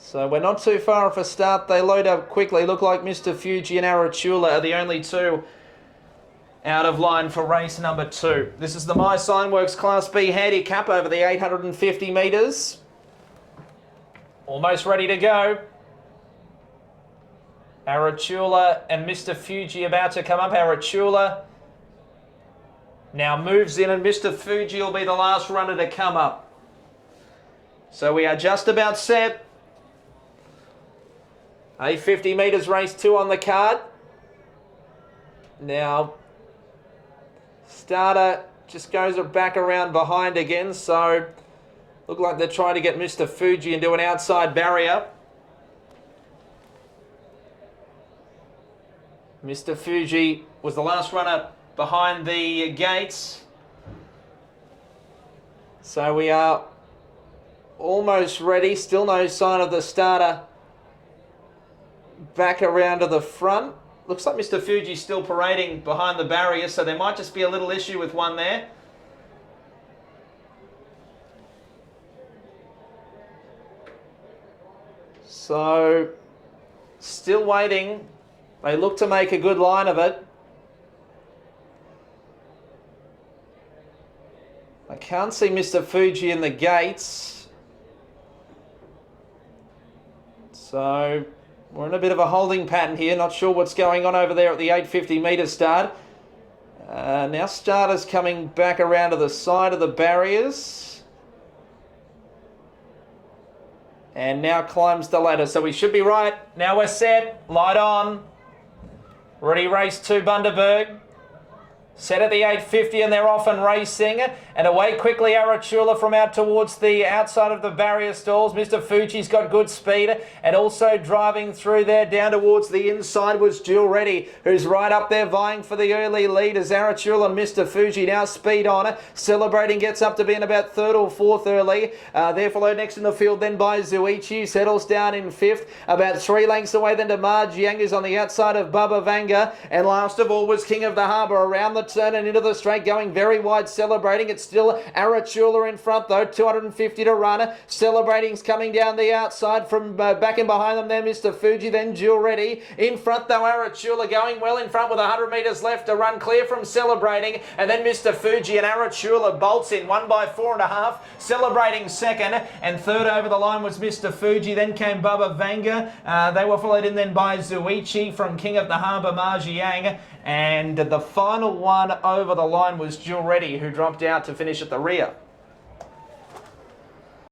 So we're not too far off a start. They load up quickly. Look like Mr. Fuji and Arachula are the only two out of line for race number 2. This is the My Signworks Class B handicap over the 850 metres. Almost ready to go. Arachula and Mr. Fuji about to come up. Arachula now moves in, and Mr. Fuji will be the last runner to come up. So we are just about set. 850 metres race 2 on the card. Now, starter just goes back around behind again, so look like they're trying to get Mr. Fuji into an outside barrier. Mr. Fuji was the last runner behind the gates. So we are almost ready. Still no sign of the starter back around to the front. Looks like Mr. Fuji's still parading behind the barrier, so there might just be a little issue with one there. So, still waiting. They look to make a good line of it. I can't see Mr. Fuji in the gates. So, we're in a bit of a holding pattern here. Not sure what's going on over there at the 850 metre start. Now starters coming back around to the side of the barriers. And now climbs the ladder. So we should be right. Now we're set. Light on. Ready, race 2, Bundaberg. Set at the 850 and they're off and racing. And away quickly Arachula from out towards the outside of the barrier stalls. Mr. Fuji's got good speed. And also driving through there down towards the inside was Jewel Ready, who's right up there vying for the early lead as Arachula and Mr. Fuji now speed on. Celebrating gets up to being about 3rd or 4th early. They're followed next in the field then by Zuichi, settles down in 5th. About 3 lengths away then to Marge Yang, who's on the outside of Bubba Vanga. And last of all was King of the Harbour around the turn and into the straight, going very wide. Celebrating, it's still Arachula in front though, 250 to run. Celebrating's coming down the outside from back in behind them there, Mr. Fuji, then Jewel Ready. In front though, Arachula going well in front with 100 metres left to run, clear from Celebrating, and then Mr. Fuji and Arachula bolts in, 1 by 4.5. Celebrating second, and third over the line was Mr. Fuji. Then came Bubba Vanga. They were followed in then by Zuichi from King of the Harbour, Marji Yang. And the final one over the line was Jewel Ready, who dropped out to finish at the rear.